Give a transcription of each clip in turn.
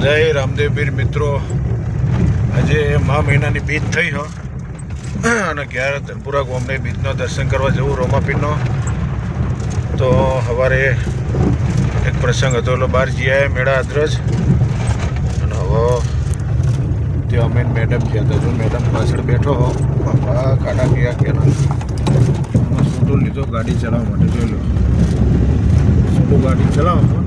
જય રામદેવ પીર મિત્રો, આજે મહા મહિનાની બીજ થઈ હો અને ઘેર ધનપુરા ગામને બીજનો દર્શન કરવા જવું રોમાપીરનો. તો સવારે એક પ્રસંગ હતો એટલે બહાર જઈ આવ્યા મેળા અદરજ. અને હવે ત્યાં અમે મેડમ ગયા હતા. જો મેડમ પાછળ બેઠો હો, બાપા કાઢા ગયા કે છૂટું લીધો ગાડી ચલાવવા માટે. જોઈ લો, છૂટું ગાડી ચલાવવા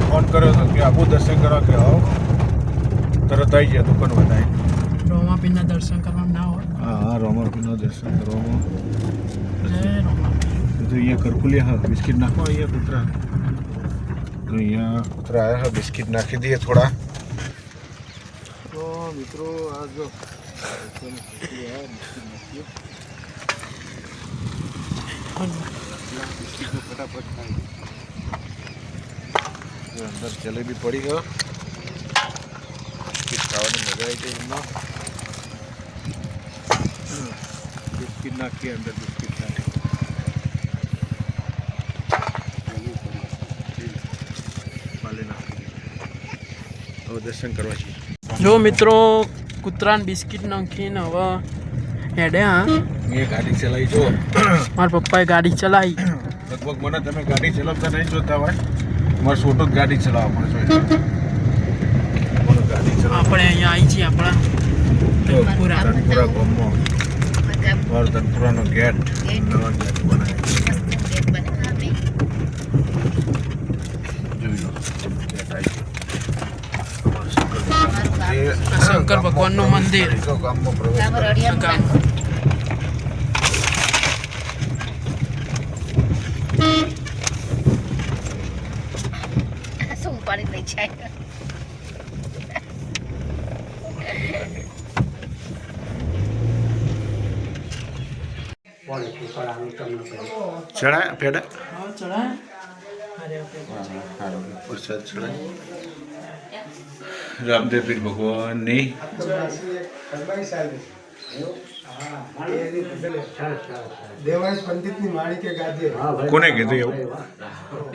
ફોન કર્યો હતો કે આબુ દર્શન કરવા કે આવો, તરત આવી ગયા દુકાન વધારે. રોમાપીરના દર્શન કરવા ના હોય. હા, રોમાપીરના દર્શન કરવામાં. જય રોમાપીર. તો અહીંયા કરકુલિયા હા બિસ્કિટ નાખો. અહીંયા કૂતરા તો અહીંયા કૂતરા આવ્યા હા, બિસ્કિટ નાખી દઈએ થોડા. તો મિત્રો આ જો ફટાફટ ખાઈ. અંદર જલેબી પડી ગયો, બિસ્કિટ ખાવાની મજા આવી ગઈ. એમનો બિસ્કિટ નાખીએ અંદર, બિસ્કિટ નાખી હવે દર્શન કરવા છીએ. જો મિત્રો કૂતરાને બિસ્કિટ નાખીને હવે હેડે. હા, મેં ગાડી ચલાવી. જો મારા પપ્પાએ ગાડી ચલાવી. લગભગ મને તમે ગાડી ચલાવતા નહીં જોતા હોય, મારે છોટો જ ગાડી ચલાવવા પડે. આપણે અહીંયા આવી છીએ આપણા ધનપુરા ગામમાં. મારો ધનપુરાનો ગેટ નવા ગેટ બનાવે. જોઈ લો, ગેટ આવી ગયો. શંકર ભગવાનનું મંદિર. ગામમાં પ્રવેશ ગામ ચડાય પેડા ચડાય. પ્રસાદ ચડાય રામદેવ પીર ભગવાનની. કોને કીધું એવું?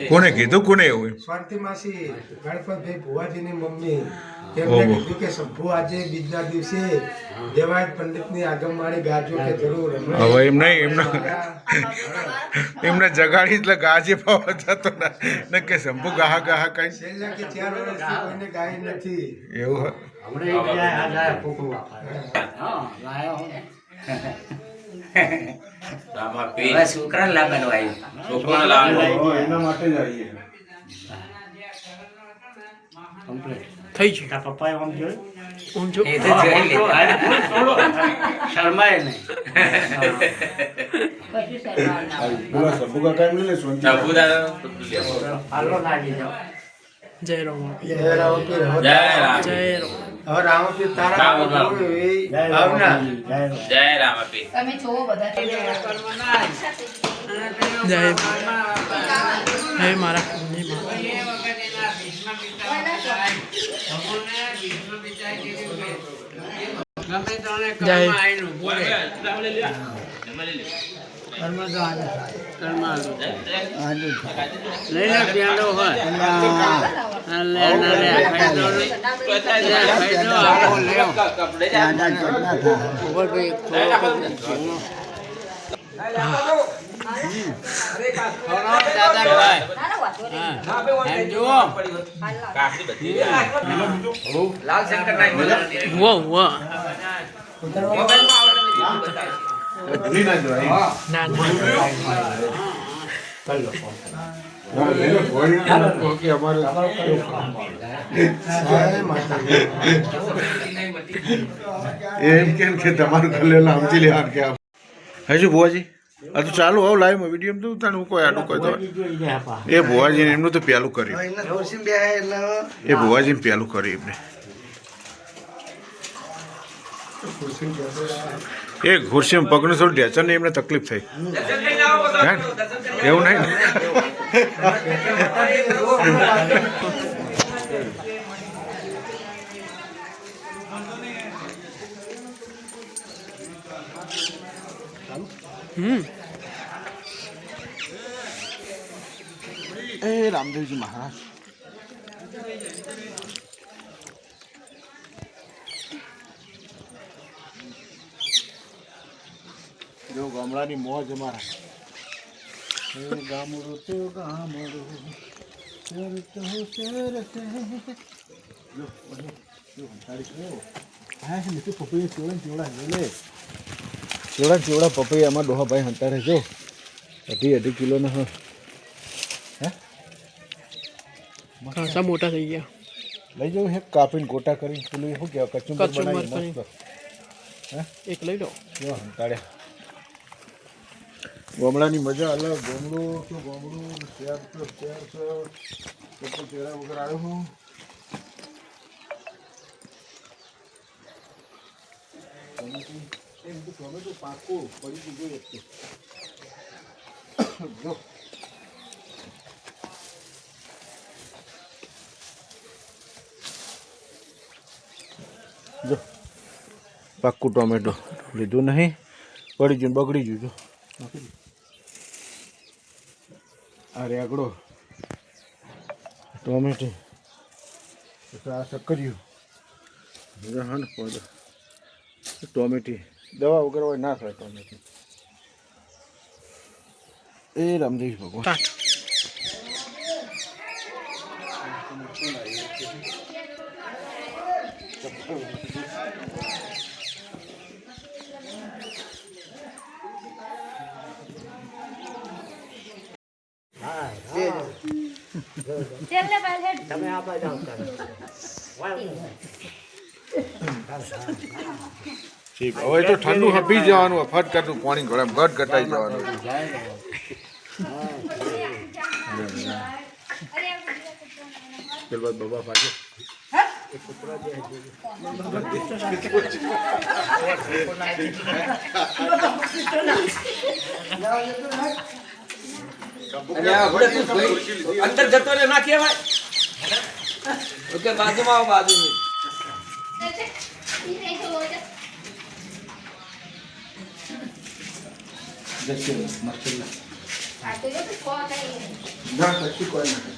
કોને કીધું? કોને એવું? સ્વાતિ માસી ગણપતભાઈ ભુવાજીની મમ્મી ઓહો. તેમને કીધું કે શંભુ આજે બીજના દિવસે દેવાયત પંડિતની આગમવાણી ગાજો કે જરૂર. હવે એમ નહીં, એમને જગાડી એટલે ગાજે ભાવ જતો ને કે શંભુ ગાહા ગાહા કઈ છેલ્લા કે 4 વર્ષથી કોઈને ગાય નથી. એવું હોય. છોકરા લાવવાનું એના માટે જ આવીએ. થઈ ગયું. પપ્પાએ આમ જોયું હું જો શરમાય નહીં. પેલા શંભુ કાકા એમ લે સોનજી. હાલો લાગી જાઓ. જય રોમાપીર. જય રામપીર. જય રોમ. હવે રામપીર તારા ભાવના જય રામાપીર. તમે છો બધા જય હે મારા કુળની માં. જય વાહ વાહ. ભૂલી ના જવાય. ના ના એમ કેમ કે તમારું કરેલા સમજી લેવાનું કે હજુ ભુવાજી આ તો ચાલુ હોવ લાઈવ વિડીયો તો તને હું કોઈ આડું કહી દો. એ ભુવાજીને એમનું તો પહેલું કર્યું. એ ભુવાજીને પહેલું કર્યું એમને. એ ખુરશીમાં પગનું થોડું ઢેચર ને એમને તકલીફ થઈ. હે? એવું નહીં એ રામદેવજી મહારાજ જો ગામડાની મોજ અમારા ગામડું તો ગામડું ચેવડા પપૈયા આમાં ડોહાભાઈ હંતાડે જો 2.5 કિલોના હે ખાસા મોટા થઈ ગયા. લઈ જાઉં હે કાપીને ગોટા કરીને પેલું શું કહેવાય કચુંબર કચુંબર બનાવી કરી. હે એક લઈ લો. જો હંતાડ્યા ગામડાની મજા અલગ ગામડું તો ગામડું શહેર તો શહેર છે બધું ચહેરા વગર આવ્યો હું ટોમેટો પાકું પડી દીધું એક જો જો પાકું ટોમેટો લીધું નહીં પડી ગયું બગડી ગયું જો આ રેગડો ટોમેટો આ સક્કરિયું હા ને પદ ટોમેટી દવા વગર હોય ના થાય ટોમેટી એ રામદેવ ભગવાન સ્ટાર્ટ. તમે આ બાજુ આવતા હવે તો ઠંડુ હપી જવાનું ફટ કરતું પાણી ગળામ ગટ ગટાઈ જવાનું ચલ બાબા પાછો અંદર જતો રે ના કહેવાય. ઓકે બાજુમાં આવો બાજુમાં. ના કશું કોઈ નથી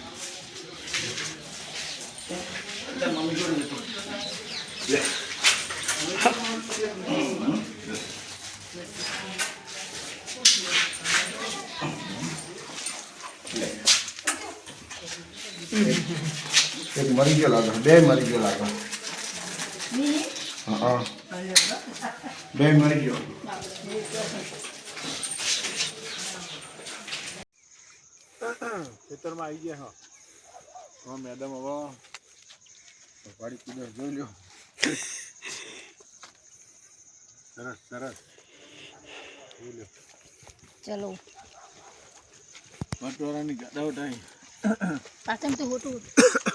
એક મરી ગયો લાગે બે મરી ગયો લાગે હા બે મરી ગયો ખેતરમાં આવી ગયા હા મેડમ હવે પાડી કીધો જોઈ લો સરસ સરસ જોઈ લો ચલો પટોરાની ગાડા ઉઠાઈ પાછળ તો હોટું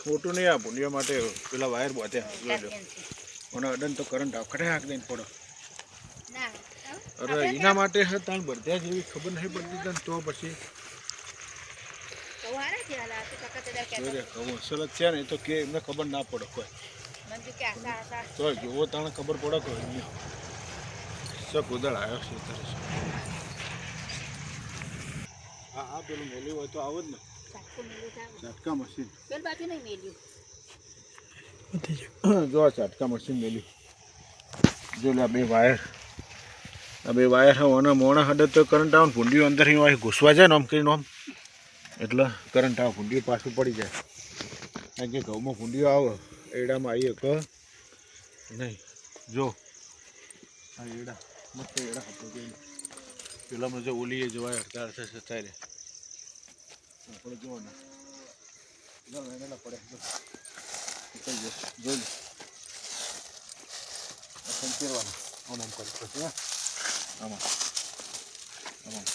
ફોટો નહીં આ ભૂંડિયા માટે પેલા વાયર બાંધ્યા જોઈ લો મને અડન તો કરંટ આખડે હાક દઈને પડો અરે એના માટે હે તાણ બળદ્યા જેવી ખબર નહીં પડતી તને તો પછી જોઈ રે કહું અસલ જ છે ને એ તો કે એમને ખબર ના પડે કોઈ તો જોવો તાણે ખબર પડે કોઈ નહીં સબ ઉદળ આવ્યો છે તરસ હા હા પેલું મેલ્યું હોય તો આવો જ ને ઝાટકા મશીન જો આ ઝાટકા મશીન મેલ્યું જો લે આ બે વાયર હોવાના મોણા હડે તો કરંટ આવે ભૂંડીઓ અંદરથી હોય ઘૂસવા જાય ને આમ કરીને આમ એટલે કરંટ આવે ભૂંડીઓ પાછું પડી જાય કારણ કે ઘઉંમાં ભૂંડીઓ આવે એડામાં આવીએ કે નહીં જો આ એડા મસ્ત એડા આપણે પેલામાં જો ઓલીએ જવાય અડધા અડધા સતાય રે આપણે જુઓ ને વેણેલા પડે જોઈ લો સંકેરવાનું આમ આમ કરી પછી આમાં આમાં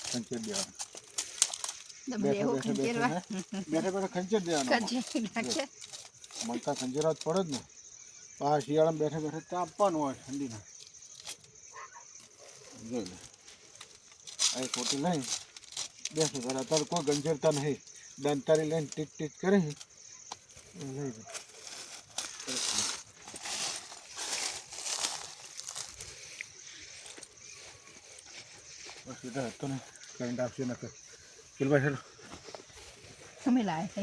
ખંચેર દેવાનું બેઠા ખંચેર દેવાનું મલકા ખંચેરા જ પડે જ ને આ શિયાળામાં બેઠા બેઠા તાપવાનું હોય ઠંડીના જોઈ લે આ ખોટી લઈ બેસો તારે અત્યારે કોઈ ગંજરતા નહીં દંતારી લઈને ટીક ટીક કરે લઈ જાય સીધા હતો ને કરંટ આપશે નકર પેલું ભાઈ હેલો અમે લાવે છે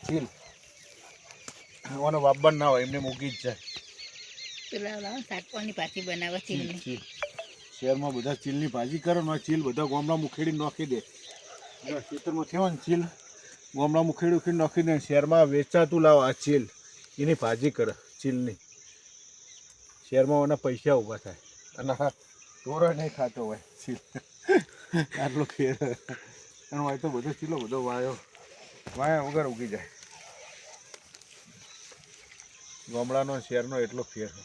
ચીલ વાબન ના હોય એમને મૂકી જ જાય. પેલા લાવો શાકભાજી પાછી બનાવે ચીલની. ચીલ શહેરમાં બધા ચીલની ભાજી કરે ને ચીલ બધા ગામડા મુખેડી નાખી દે. ખેતરમાં થયો ને ચીલ ગામડા મુખેડી નાખી દે. શહેરમાં વેચાતું લાવો આ ચીલ એની ભાજી કરે ચીલની. શહેરમાં એના પૈસા ઊભા થાય અને હા ઢોરો નહીં ખાતો હોય ચીલ. આટલો ફેર અને હોય તો બધો ચીલો બધો વાયા વગર ઉગી જાય. ગામડાનો શહેરનો એટલો ફેર છે.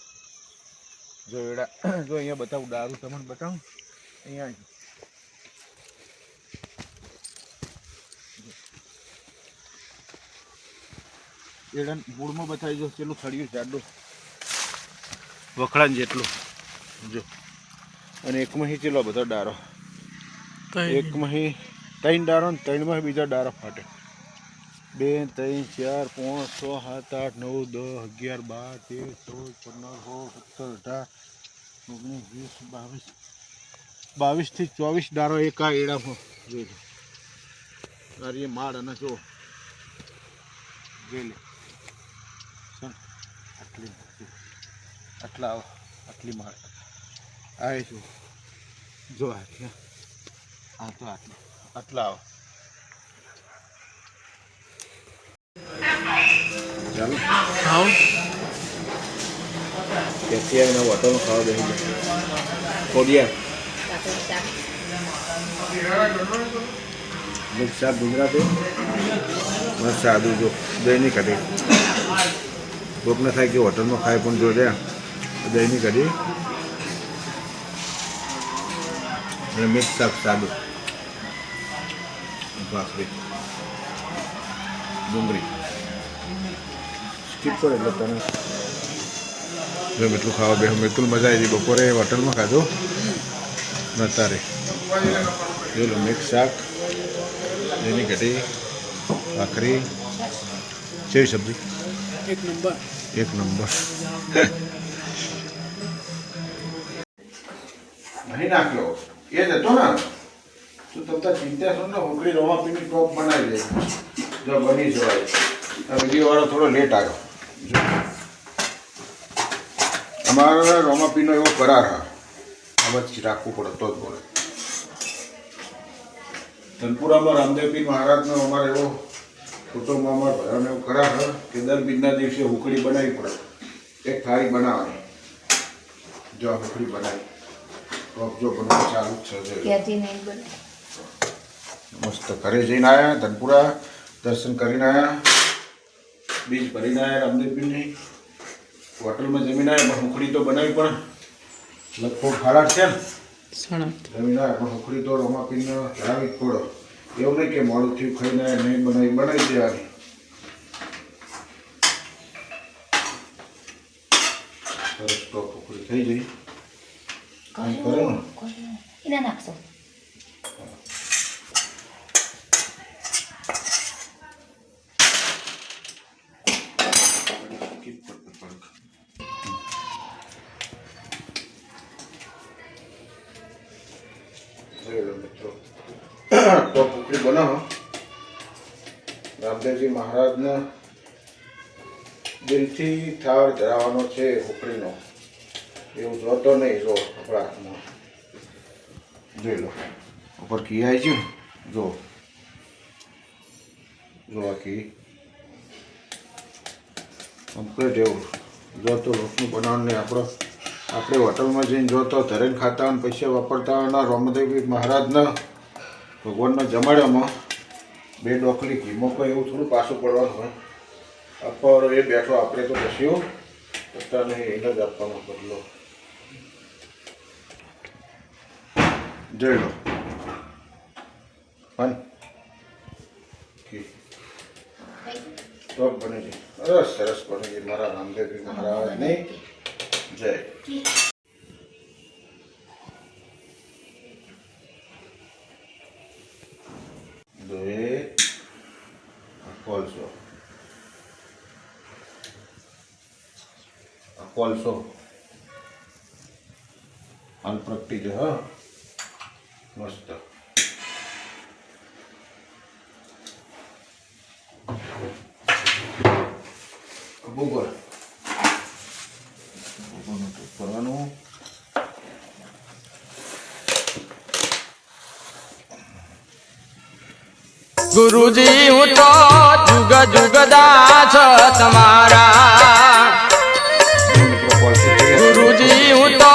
જો એડા જો અહીંયા બતાવું દારૂ તમને બતાવું અહીંયા એડા મૂળમાં બતાવી જો પેલું ખડ્યું જાડું વખડાને જેટલું જો. અને એકમાં ચેલો બધો ડારો એકમાં 3 ડારો ને 3માં બીજા ડારો ફાટે. 2 3 4 5 6 7 8 9 10 11 12 13 14 15 16 17 18 19 20 22 થી 24 ડારો એક આ એડામાં જોઈ લો. એ માળ અને જો જોઈ લે આટલા આટલી માળ આ શું જો આ તો આટલા આવો. ચાલો ખાઓ ત્યાંથી આવીને હોટલમાં ખાવા બેસી જાય. કોડિયા મિક્સ શાક ગુજરાતી મસ્ત સાદું જો દહીંની કઢી. કોકને થાય કે હોટલમાં ખાય પણ જો દે દહીંની કઢી અને મિક્સ શાક સાદું ભાખરી ડુંગળી સ્કીપ કરે એટલે તને જો એટલું ખાવા બે એટલું મજા આવી હતી. બપોરે હોટલમાં ખાધું ને અત્યારે જો લો મિક્સ શાક એની કઢી ભાખરી કેવી સબ્જી એક નંબર. નહીં નાખ્યો એ જ હતો ને તું તમને ચિંતા છો ને ઉકળી રોમાપીની ટોપ બનાવી દે જો બની જવાય. આ વિડીયો વાળો થોડો લેટ આવ્યો. જો અમારા રોમાપીનો એવો કરાર હા આમ જ રાખવું પડે તો જ બોલે. ધનપુરામાં રામદેવપીર મહારાજનો અમારે એવો કુટુંબમાં અમારા ભરાનો એવો કરાર હા કે દર બીજના દિવસે હુકડી બનાવવી પડે. એક થાળી બનાવવાની જો હુકડી બનાવી જો બનાવ ચાલુ જ છે. મસ્ત ઘરે જઈને આવ્યા ધનપુરા દર્શન કરીને આવ્યા બીજ ભરીને આવ્યા રામદેવપીરની હોટલમાં જમીને આવ્યા. પણ હુકડી તો બનાવી પણ લગભગ 8:30 છે ને જમીને આવ્યા પણ હુકડી તો રોમાપીરને ધરાવી જ પડો. એવું નહીં કે મોડું થયું ખાઈને નહીં બનાવી દેવાની. સરસ તો હુકડી થઈ ગઈ. કાંઈ કરે ને એને નાખશો મિત્રો તો હુકડી બનાવો. રામદેવજી મહારાજને દિલથી થાળ ધરાવવાનો છે હુકડીનો. એવું જોતો નહીં જો આપણા હાથમાં જોઈ લો ઉપર ઘી આવી છે ને જો આ ઘી કમ્પ્લીટ એવું જોતો લોટનું બનાવવાનું નહીં. આપણે હોટલમાં જઈને જોતો ધરેને ખાતા હોય પૈસા વાપરતા હોય. રામદેવજી મહારાજના ભગવાનના જમાડ્યામાં 2 ડોકલી ઘીમાં કોઈ એવું થોડું પાછું પડવાનું હોય. આપવાનો એ બેઠો આપણે તો કશું કરતા નહીં એને જ આપવાનો બદલો. જોઈ લો તો બને છે. સરસ બને છે મારા રામદેવજી મહારાજની જય. દોએ કોલસો આ કોલસો હાલ પ્રગટી છે હા મસ્ત બગોર કરવાનું ગુરુજી હું તો જુગ જુગદાસ તમારા ગુરુજી હું તો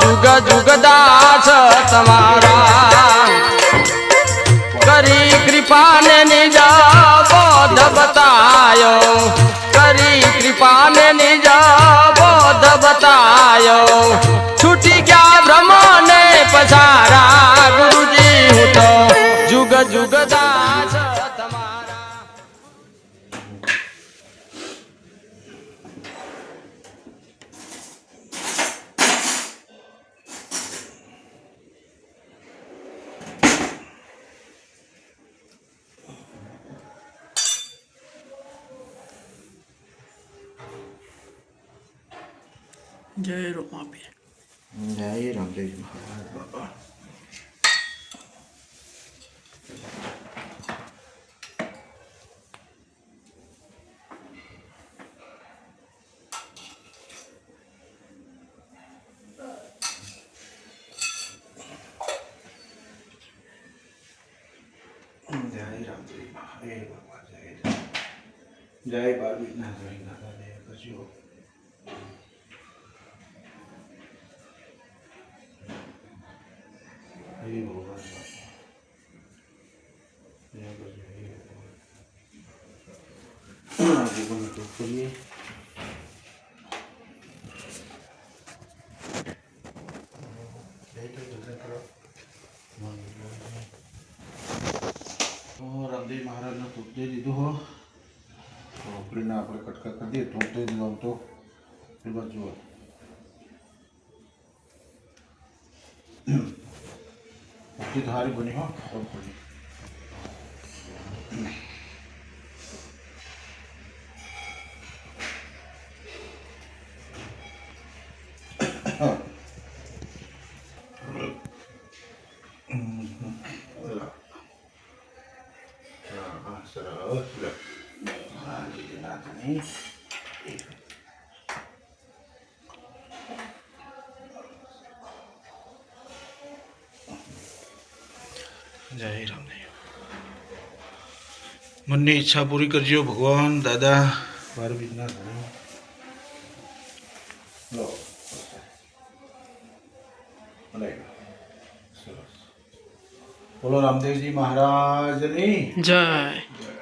જુગ જુગદાસ તમારા કરી કૃપાને નિજ બોધ બતાયો કરી કૃપાને નિજ બોધ બતાયો છૂટી ગયા બ્રહ્મને પસારા ગુરુજી હું તો જુગ જુગદાસ તમારા જય રોમાપીર. જય રામદેવજી મહારાજ બાબા જય રામદેવજી મહારાજ બાબા જય બાર વિઘ્ના જય નાથા જય કશું હે ભગવાન જય કશું હે ભગવાન ભગવાન તો કરીએ રામદેવ મહારાજને તૂપ દઈ દીધું હો ચોકડીને આપણે કટકા કરી દઈએ તૂપ દઈ દીધું આમ તો એ બાજુ મોટી ધારી બની હો ચોકડી જય રામદેવ મનની ઈચ્છા પૂરી કરજો ભગવાન દાદા બાર વિઘ્ના ધણી લો સરસ બોલો રામદેવજી મહારાજની જય. જય